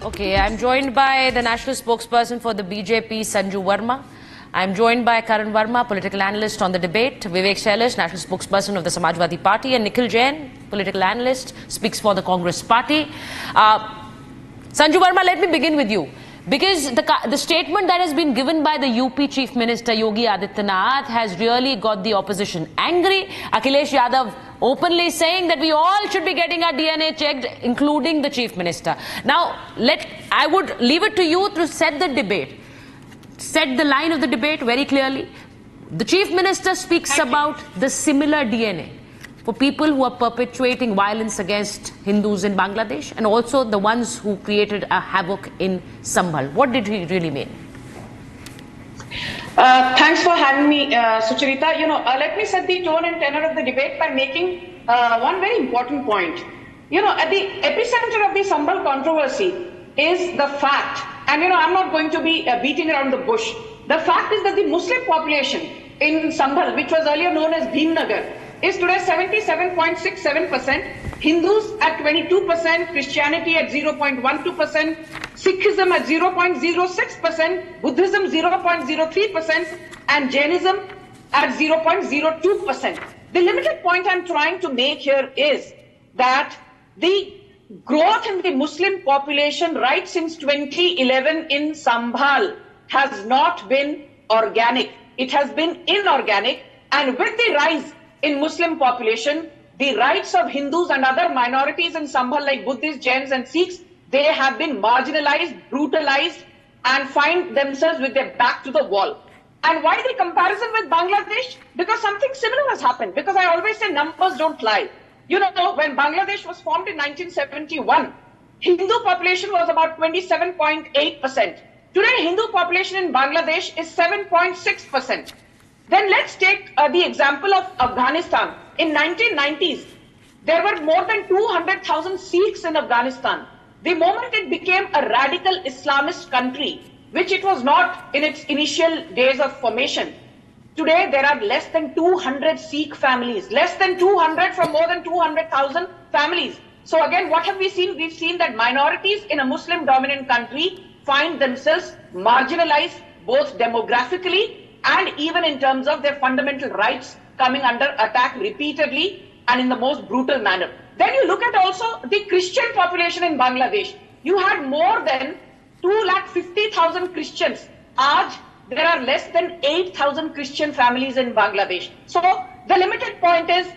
Okay, I'm joined by the national spokesperson for the BJP, Sanju Verma. I'm joined by Karan Verma, political analyst on the debate, Vivek Shailesh, national spokesperson of the Samajwadi Party, and Nikhil Jain, political analyst, speaks for the Congress Party. Sanju Verma, let me begin with you. Because the statement that has been given by the UP Chief Minister Yogi Adityanath has really got the opposition angry. Akhilesh Yadav openly saying that we all should be getting our DNA checked, including the Chief Minister. Now, I would leave it to you to set the debate. Set the line of the debate very clearly. The Chief Minister speaks about the similar DNA for people who are perpetuating violence against Hindus in Bangladesh and also the ones who created a havoc in Sambhal. What did he really mean? Thanks for having me, Sucharita. Let me set the tone and tenor of the debate by making one very important point. At the epicenter of the Sambhal controversy is the fact, and I'm not going to be beating around the bush. The fact is that the Muslim population in Sambhal, which was earlier known as Bhimnagar, is today 77.67%, Hindus at 22%, Christianity at 0.12%, Sikhism at 0.06%, Buddhism 0.03%, and Jainism at 0.02%. The limited point I'm trying to make here is that the growth in the Muslim population right since 2011 in Sambhal has not been organic. It has been inorganic, and with the rise in Muslim population, the rights of Hindus and other minorities in Sambhal like Buddhists, Jains and Sikhs, they have been marginalized, brutalized and find themselves with their back to the wall. And why the comparison with Bangladesh? Because something similar has happened. Because I always say numbers don't lie. When Bangladesh was formed in 1971, Hindu population was about 27.8%. Today, Hindu population in Bangladesh is 7.6%. Then let's take the example of Afghanistan. In 1990s, there were more than 200,000 Sikhs in Afghanistan. The moment it became a radical Islamist country, which it was not in its initial days of formation, today there are less than 200 Sikh families, less than 200 from more than 200,000 families. So again, what have we seen? We've seen that minorities in a Muslim-dominant country find themselves marginalized both demographically and even in terms of their fundamental rights coming under attack repeatedly and in the most brutal manner. Then you look at also the Christian population in Bangladesh. You had more than 250,000 Christians. There are less than 8,000 Christian families in Bangladesh. So the limited point is,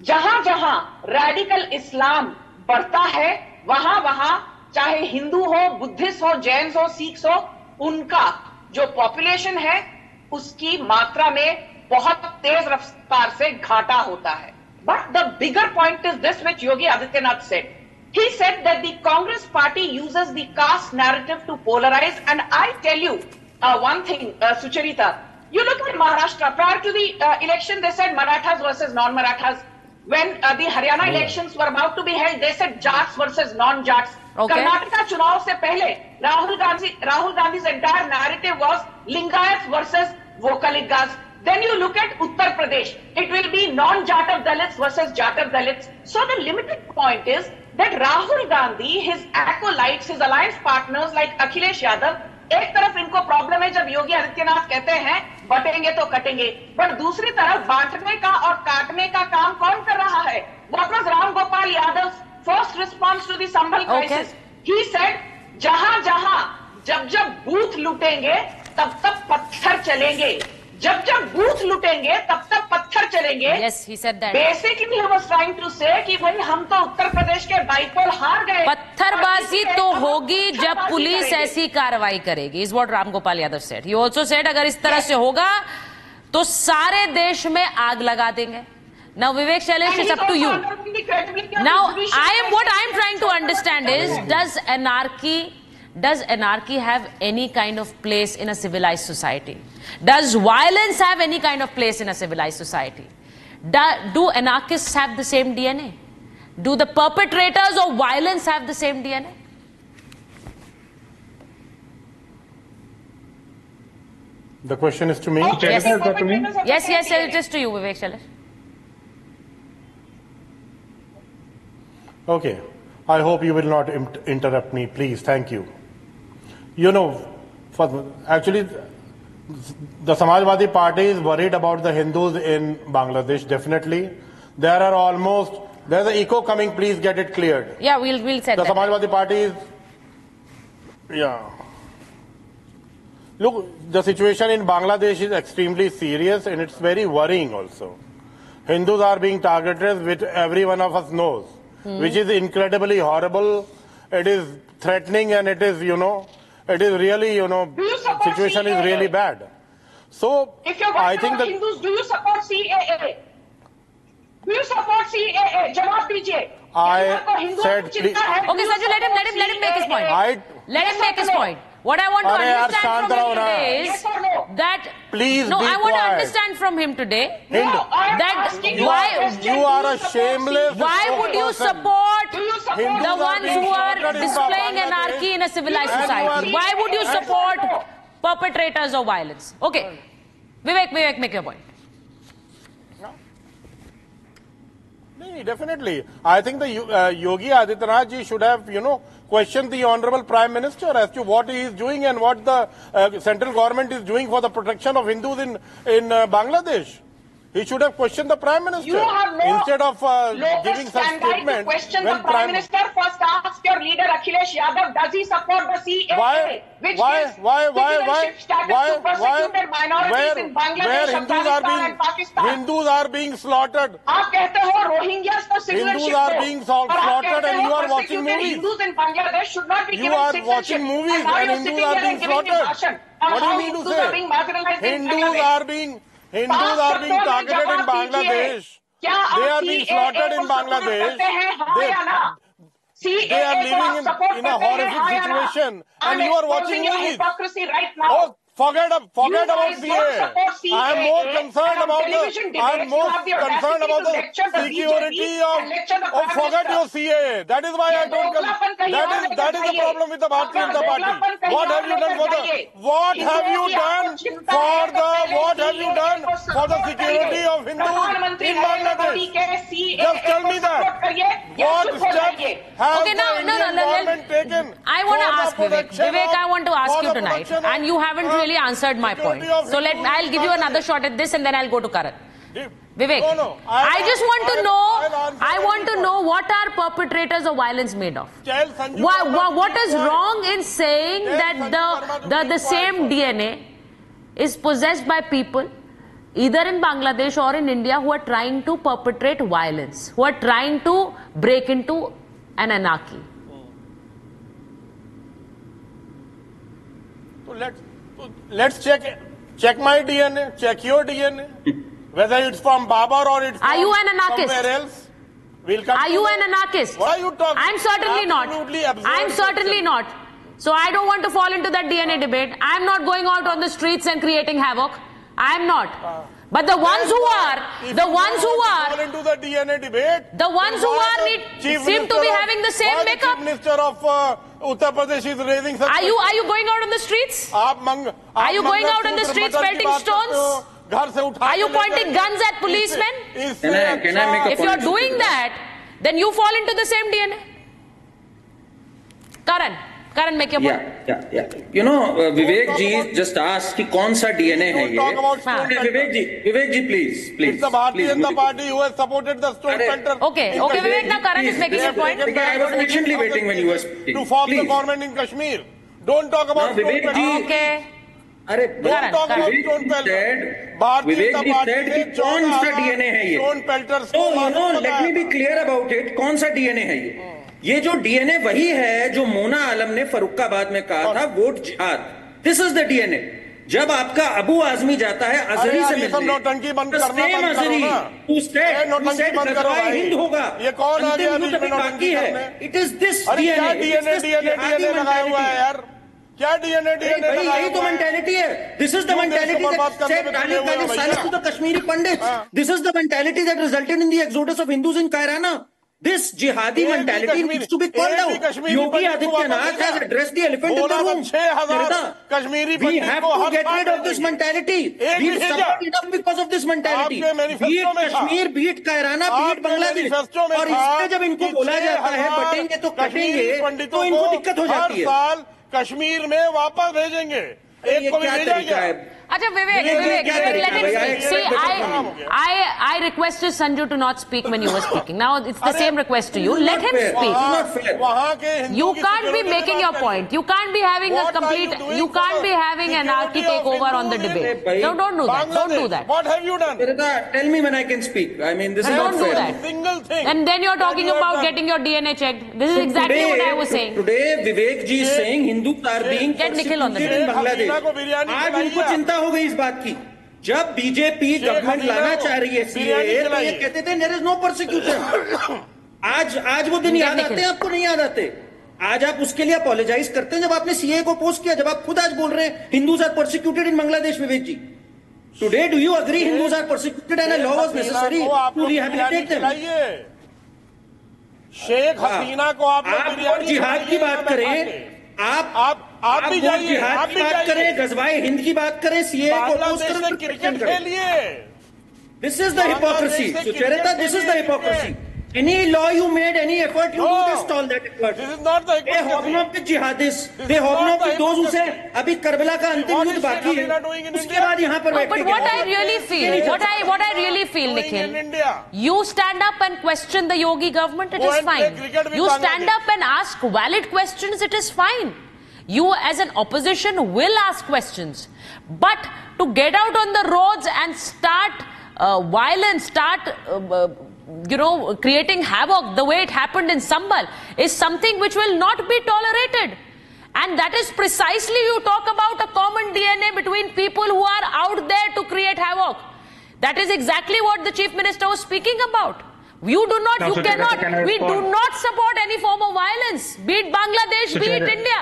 जहां radical Islam बढ़ता है, वहां चाहे हिंदू हो, Buddhist हो, जैन हो, सिख हो, उनका जो पॉपुलेशन है उसकी मात्रा में बहुत तेज रफ्तार से घाटा होता है. But the bigger point is this, which Yogi Adityanath said. He said that the Congress party uses the caste narrative to polarize, and I tell you one thing, Sucharita. You look at Maharashtra. Prior to the election, they said Marathas versus non-Marathas. When the Haryana elections were about to be held, they said Jats versus non-Jats. Okay. Karnataka चुनाव से पहले Rahul Gandhi's entire narrative was Lingayats versus Vocaligas. Then you look at Uttar Pradesh, it will be non-Jatav Dalits versus Jatav Dalits. So the limited point is that Rahul Gandhi, his acolytes, his alliance partners like Akhilesh Yadav, एक तरफ इनको problem है जब योगी आदित्यनाथ कहते हैं बटेंगे तो कटेंगे, but दूसरी तरफ बांटने का और काटने का काम कौन कर रहा है? What was Ram Gopal Yadav's first response to the Sambhal crisis? He said, जब बूथ लूटेंगे तब पत्थर चलेंगे, जब बूथ लूटेंगे तब पत्थर चलेंगे. Yes, he said that. Basically, he was trying to say कि भाई हम तो उत्तर प्रदेश के बाइपोल हार गए. पत्थरबाजी तो होगी जब पुलिस ऐसी कार्रवाई करेगी, is what Ram Gopal Yadav said. He also said अगर इस तरह से होगा तो सारे देश में आग लगा देंगे. Now, Vivek Shailesh, it's up to you. Now, what I'm trying to understand is, does anarchy have any kind of place in a civilized society? Does violence have any kind of place in a civilized society? Do anarchists have the same DNA? Do the perpetrators of violence have the same DNA? The question is to me? Yes, is that to me? Yes, it is to you, Vivek Shailesh. Okay. I hope you will not interrupt me, please. Thank you. You know, actually, the Samajwadi Party is worried about the Hindus in Bangladesh, definitely. There's an echo coming, please get it cleared. Yeah, we'll set The that. Samajwadi Party is, yeah. Look, the situation in Bangladesh is extremely serious and it's very worrying also. Hindus are being targeted, which every one of us knows, which is incredibly horrible. It is threatening and it is, it is really, situation is really bad. So, If you're I worried think about that Hindus, do you support CAA? Do you support CAA? Jawab dijiye. I said, Okay, Sanju, let him make his point. Let him make his point. What I want to Arey yaar, understand shant from raho him na. today is Yes or no? that Please no, be I want to quiet. understand from him today No, I am that asking you why a question. you are Do a support shameless CAA? why would you person. support Do you support Hindus the are ones being who are slaughtered in displaying Bangladesh. anarchy in a civilized And you society? are- Why would you Yes or support no? perpetrators of violence? Okay, Vivek, make your point. No, definitely. I think the Yogi Adityanath ji should have, questioned the Honorable Prime Minister as to what he is doing and what the central government is doing for the protection of Hindus in Bangladesh. He should have questioned the Prime Minister You have no instead of giving locus such standi to statements. question when the Prime Minister. First ask your leader Akhilesh Yadav, does he support the CAA? Why? Which Why? gives Why? citizenship status to persecuted minorities in Bangladesh, where Hindus are Afghanistan and Pakistan. Hindus are being slaughtered. आप कहते हो Rohingyas को citizenship Hindus are दो, being और आप slaughtered कहते and हो you are watching persecuted movies. Hindus in Bangladesh should not be You given are citizenship. watching movies now and you're Hindus sitting are here being and giving me slaughtered. bhashan on What do you how mean to Hindus say? are being marginalized in Hindus Bangladesh. are being targeted in Bangladesh. क्या They आप are being CAA slaughtered को in support Bangladesh. करते हैं, हाँ या ना? They are CAA को आप living support in a करते हैं, horrific हाँ या ना? situation and I'm you are watching exposing your movies. hypocrisy right now. Oh, forget about You guys don't CAA. support I am more CAA, concerned and on about television the. I am debates, you more have the concerned audacity about to the lecture the security BJP and lecture the of. Oh, Prime forget your Minister. CAA. That is why I ये don't. दोगलापन कहीं और That is लेकर the जाइए। problem with the Bharatiya अपना Janata Party. दोगलापन कहीं What और have you done लेकर for the? जाइए। What have हिंदुओं you की आपको done चिंता for है तो the? पहले What have you CAA done को for the support security करिए। of Hindus प्रधानमंत्री in नरेंद्र मोदी Bangladesh? के CAA Just tell को me that. support करिए या What चुप हो steps जाइए। has Okay, the Indian government taken? I want to for the ask Vivek. protection Vivek, of- I want to ask for you the tonight, protection and you haven't of, really answered my point. security of So Hindus I'll in give you another Bangladesh. shot at this, and then I'll go to Karan. Vivek, No, I just want to I'll know. answer I want to every know what are perpetrators of violence made of. Tell Sanju What, Verma to what keep is quiet. wrong in saying Tell that Sanju Verma to the keep same quiet. DNA is possessed by people either in Bangladesh or in India who are trying to perpetrate violence, who are trying to break into an anarchy? So let's check my DNA, check your DNA, whether it's from Babar or it's Are from you an anarchist? somewhere else. We'll come Are to you that. an anarchist? What are you talking? I'm certainly Absolutely not. absurd I'm certainly question. not. So I don't want to fall into that DNA debate. I'm not going out on the streets and creating havoc. I'm not. But the ones who are, If the you ones who want to are, fall into the DNA debate, the ones then who why are the Chief seem to Minister be of- having the same why makeup. The Chief Minister of Uttar Pradesh is raising such. Are you going out on the streets? Are you going out on the streets pelting stones? Are you pointing guns at policemen? Can I make a If you're point? doing that, then you fall into the same DNA. Karan, make your point. Yeah. You know, Vivek ji just asked कि कौन सा DNA है Don't talk ये? about stone Vivek ji, please. It's the Bharatiya please, Janata मुझे- Party who has supported the stone Arre, pelter. Okay, in okay, Kashmir. Vivek, now Karan is Please, making They a have point. taken I was patiently waiting when you were speaking. to form the Please. government in Kashmir. Don't talk about No, stone Vivek pelter. ji- Okay. अरे Don't talk about Vivek stone ji pelter. said, Bharatiya Vivek Janata ji Party said ने कि कौन सा 14,000 DNA है ये? stone pelters So, को let me be clear about it. कौन सा DNA है ये? ये जो DNA वही है जो मोना आलम ने फरुखाबाद में कहा था वोट जिहाद. This is the DNA. जब आपका अबू आजमी जाता है अजहरी से ये सब नौटंकी बंद मिलने, करना बंद करो ना। who said नौटंकी बंद करो गजवाए भाई। हिंद होगा. ये कौन आ गया अंतिम बीच युद्ध में अभी नौटंकी बाकी है. करने? It is this अरे क्या DNA. It is this DNA जिहादी लगाया हुआ है mentality. यार? क्या DNA भाई लगाया यही तो हुआ है? मेंटालिटी है. This is the क्यों देश को mentality बर्बाद that करने said पे Kali तुले हुए हो Kali भैया? silence to the Kashmiri Pandits. This is the mentality that resulted in the exodus of Hindus in Kairana. This jihadi mentality needs to be called out. Yogi Adityanath has addressed the elephant in the room. We have to get rid of this mentality. We've suffered enough because of this mentality. Be it Kashmir, be it Kairana, be it Bangladesh. और इसमें जब इनको बोला जाता है बटेंगे तो कटेंगे तो इनको दिक्कत हो जाती है. हर साल कश्मीर में वापस भेजेंगे. एक को भी भेजा गया. Acha, Vivek, let him speak. See, I requested Sanju to not speak when you were speaking. Now it's the same request to you. Let him speak. You can't be making your point. You can't be having a complete. You can't be having anarchy take over on the debate. No, don't do that. Don't do that. What have you done? Tell me when I can speak. I mean, this is not fair. Don't do that. Single thing. And then you're talking about getting your DNA checked. This is exactly what I was saying. Today, Vivek ji is saying Hindus are being persecuted in Bangladesh. आज उनको चिंता हो गई इस बात की. जब BJP government लाना चाह रही है सीएए तो ये कहते थे देयर इज नो परसिक्यूशन. आज वो दिन याद आते हैं आपको? नहीं याद आते. आज आप उसके लिए अपोलोजाइज करते हैं जब आपने सीएए को पोस्ट किया, जब आप खुद आज बोल रहे हैं Hindus are persecuted in Bangladesh. Vivek ji, today do you agree Hindus are persecuted and a law was necessary to rehabilitate them? Sheikh Hasina को आप जिहाद की बात करें, आप भी जिहाद की बात करें, गजवाए हिंद की बात करें, सीए को पोस्ट करें, क्रिकेट खेलिए. This is the hypocrisy. Sucharita, this is the hypocrisy. Any law you made, any effort you do, they stall that effort. This is not the They hobnob with jihadists. They hobnob with those who say, अभी Karbala का अंतिम युद्ध बाकी है. उसके बाद यहाँ पर बैठ के. But what I really feel, Nikhil, you stand up and question the Yogi government, it is fine. You stand up and ask valid questions, it is fine. You as an opposition will ask questions. But to get out on the roads and start violence, start creating havoc the way it happened in Sambal is something which will not be tolerated. And that is precisely, you talk about a common DNA between people who are out there to create havoc. That is exactly what the Chief Minister was speaking about. You do not, you cannot, we do not support any form of violence, be it Bangladesh, be it India.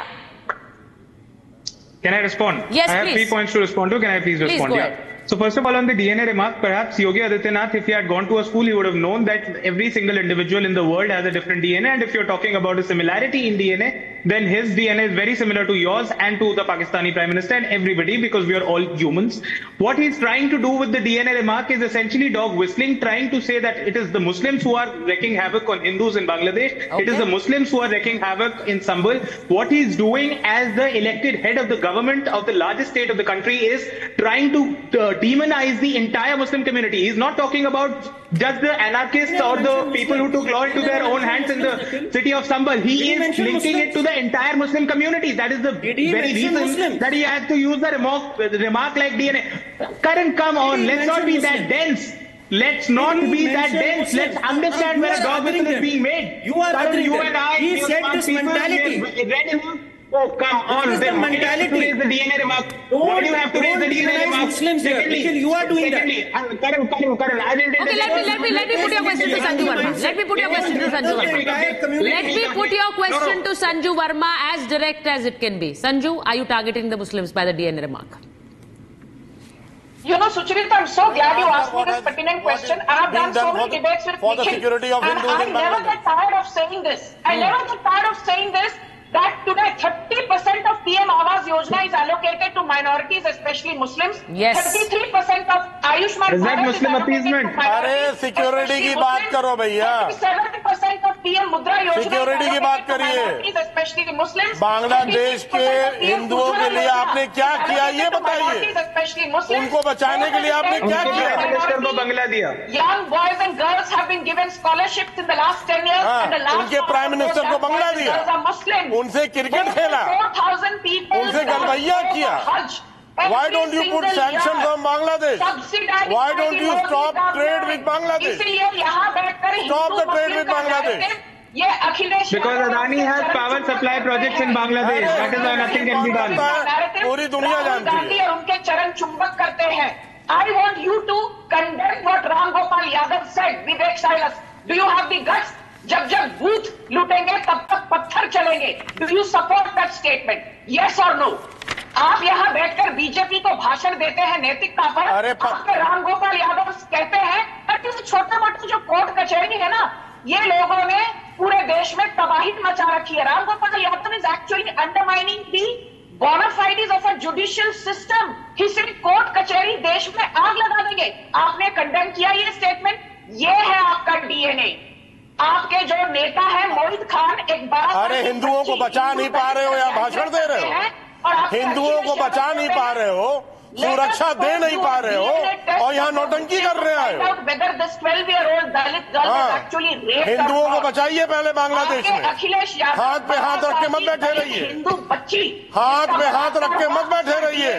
Can I respond? Yes, I have please. 3 points to respond to. Can I please respond? Go ahead. So first of all, on the DNA remark, perhaps Yogi Adityanath, if he had gone to a school, he would have known that every single individual in the world has a different DNA. And if you're talking about a similarity in DNA, then his DNA is very similar to yours and to the Pakistani Prime Minister and everybody, because we are all humans. What he's trying to do with the DNA remark is essentially dog whistling, trying to say that it is the Muslims who are wreaking havoc on Hindus in Bangladesh. Okay. It is the Muslims who are wreaking havoc in Sambal. What he's doing as the elected head of the government of the largest state of the country is trying to demonize the entire Muslim community. He's not talking about just the anarchists or the people who took law into their own hands in the city of Sambal. He is linking it to the entire Muslim community. That is the very reason that he has to use the remark like DNA. Karan, come on, let's not be that dense. Let's not be that dense. Let's understand where a dog whistle is being made. You are Karan, you and I, he said this mentality. Oh, come on. This is the mentality. To raise the DNA remark. Why do you have to raise the DNA remark? Muslims here. You are doing that. Karan, I will Okay, let me put your question to Sanju Verma. Let me put your question to Sanju Verma. Let me put your question to Sanju Verma as direct as it can be. Sanju, are you targeting the Muslims by the DNA remark? You know, Sucharita, I'm so glad you asked me this pertinent question. I have done so many debates with for the Nikhil, security of Hindus and I in never Bangladesh. get tired of saying this. I never get tired of saying this, that today 30% of PM Awas Yojana is allocated to minorities, especially Muslims. Yes. 33% of Ayushman Is that Bharat Muslim appeasement? अरे security की बात करो भैया. 37% of PM Mudra Yojana Security की बात करिए. especially Muslims. Bangladesh के हिंदुओं के लिए आपने क्या किया ये बताइए. especially Muslims. उनको बचाने के लिए आपने क्या किया? मिनिस्टर को बंगला दिया. Young boys and girls have been given scholarships in the last 10 years. हाँ, and the last उनके प्राइम मिनिस्टर को बंगला दिया. girls are Muslims. उनसे क्रिकेट खेला. 4,000 people. उनसे गलबैया किया. Why don't you put sanctions on Bangladesh? Why don't you stop trade with Bangladesh? इसीलिए यहाँ बैठकर Stop the trade with Bangladesh. ये Akhilesh Because Adani has power supply projects in Bangladesh. That is why nothing can be done. पूरी दुनिया जानती है. और उनके चरण चुंबक करते हैं. I want you to condemn what Ram Gopal Yadav said. Vivek Silas, do you have the guts? जब जब बूथ लूटेंगे तब तक पत्थर चलेंगे. Do you support that statement? Yes or no? आप यहाँ बैठकर बीजेपी को भाषण देते हैं नैतिकता पर. अरे राम गोपाल यादव कहते हैं कि छोटे मोटे जो कोर्ट कचहरी है ना, ये लोगों ने पूरे देश में तबाही मचा रखी है। Ram Gopal Yadav is actually undermining the bona fides of a judicial system. He सिर्फ कोर्ट कचहरी देश में आग लगा देंगे। आपने कंडेम किया ये स्टेटमेंट। ये है आपका डीएनए। आपके जो नेता है मोहित खान एक बार अरे हिंदुओं को बचा नहीं पा रहे हो या भाषण दे रहे हो? हिंदुओं को बचा नहीं पा रहे हो, सुरक्षा दे नहीं पा रहे हो और यहाँ नौटंकी कर रहे आए हो। हिंदुओं को बचाइए पहले बांग्लादेश में। अखिलेश यादव हाथ पे हाथ रख के मत बैठे रहिए। हिंदू बच्ची हाथ पे हाथ रख के मत बैठे रहिए।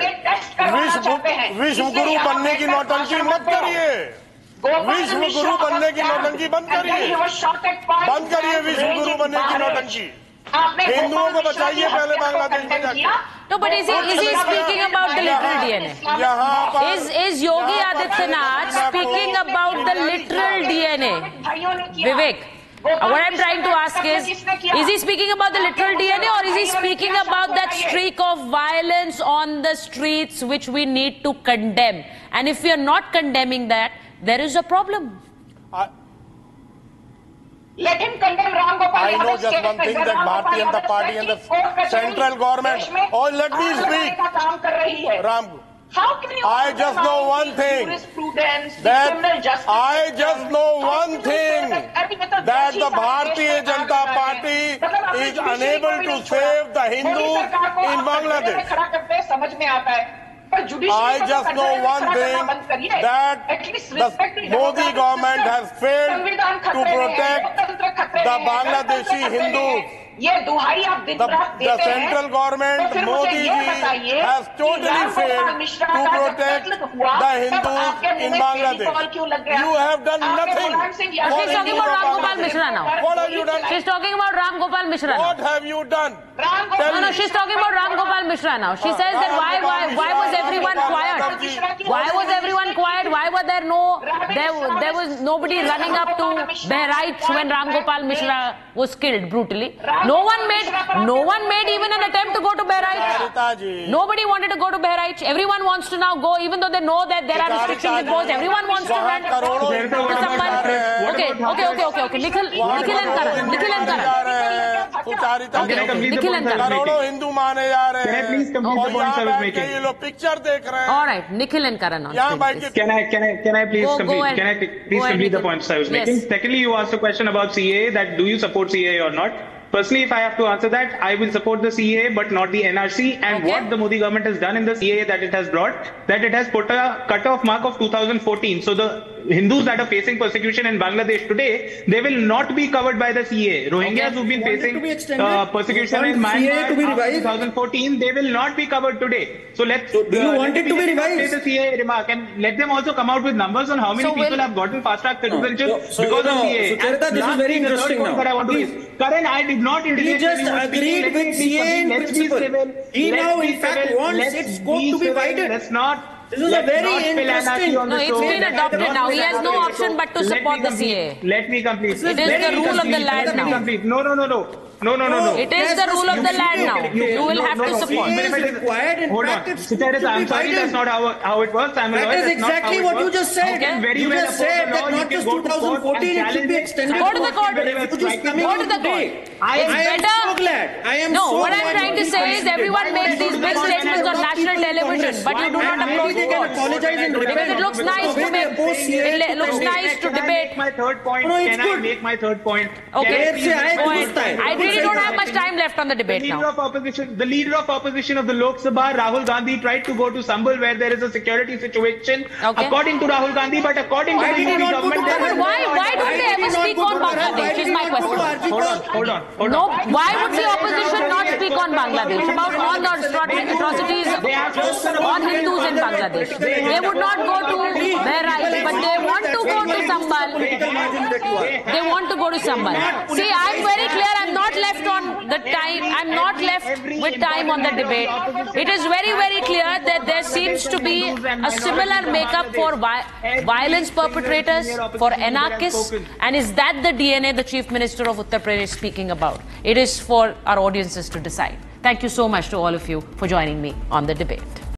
विश्व गुरु बनने की नौटंकी मत करिए। विश्व गुरु बनने की नौटंकी बंद करिए। बंद करिए विश्व गुरु बनने की नौटंकी। हिंदुओं को बचाइए पहले बांग्लादेश में जाके। No, but is he speaking about the literal DNA? Is Yogi Adityanath speaking about the literal DNA? Vivek, what I'm trying to ask is he speaking about the literal DNA or is he speaking about that streak of violence on the streets which we need to condemn? And if we are not condemning that, there is a problem. Let him condemn Ram Gopal. I know just one thing, that Bharatiya Janata Party and the central government. Oh, let me speak. Ram, I just know one thing. That I just know one thing. That the Bharatiya Janata Party is unable to save the Hindus in Bangladesh. I just know one thing, that the Modi government has failed to protect the Bangladeshi Hindus. The central government, Modi ji, has totally failed to protect the Hindus in Bangladesh. You have done nothing. She's talking about Ram Gopal Mishra now. What have you done? She's talking about Ram Gopal Mishra now. What have you done? No, she's talking about Ram Gopal Mishra now. She says that why was everyone quiet? Why was everyone quiet? Why were there was nobody running up to Bahraich when Ram Gopal Mishra was killed brutally? No one made even an attempt to go to Bahraich. Nobody wanted to go to Bahraich. Everyone wants to now go, even though they know that there are restrictions imposed. Everyone wants to run to Sambal. Okay. Nikhil and Karan. करोड़ों हिंदू माने जा रहे हैं। Can I please complete the points I was making? ये लोग picture देख रहे हैं। All right, Nikhil and Karan on screen. Can I please complete? Can I please complete the points I was making? Yes. Secondly, you asked a question about CAA, that do you support CAA or not? Personally, if I have to answer that, I will support the CAA but not the NRC. And what the Modi government has done in the CAA that it has brought, that it has put a cut-off mark of 2014. So the Hindus that are facing persecution in Bangladesh today, they will not be covered by the CAA. Rohingyas who've been facing persecution in Myanmar after 2014, they will not be covered today. So let's. So do you want it to be revised? The CAA remark and let them also come out with numbers on how many people have gotten fast-track citizenship because of CAA. Sucharita, this is very interesting now. Karan, I did not indicate. He just agreed with CAA in principle. He now, in fact, wants its scope to be widened. Let's not. This is a very interesting. No, it's been adopted now. He has no option but to support the CAA. Let me complete. It is the rule of the land now. No. It is the rule of the land now. You will have to support. Hold on. Sucharita, I'm sorry, that's not how it works. I'm a lawyer. That is exactly what you just said. You just said that not just 2014, it should be extended. Go to the court. Go to the court. I am so glad. No, what I'm trying to say is everyone makes these big statements on national television, but you do not approach the court. Because it looks nice to make. It looks nice to debate. My third point. Can I make my third point? Okay. I really don't have much time left on the debate now. The leader of opposition of the Lok Sabha, Rahul Gandhi, tried to go to Sambal where there is a security situation. According to Rahul Gandhi, but according to the Modi government, why don't they ever speak on Bangladesh? Is my question. Hold on. No, why would the opposition not speak on Bangladesh about all the atrocities on Hindus in Bangladesh? They would not go to Bahrain, but they want to go to Sambal. They want to go to Sambal. See, I'm very clear. I'm not left on the time. I'm not left with time on the debate. It is very, very clear that there seems to be a similar makeup for violence perpetrators, for anarchists, and is that the DNA the Chief Minister of Uttar Pradesh is speaking about? It is for our audiences to decide. Thank you so much to all of you for joining me on the debate.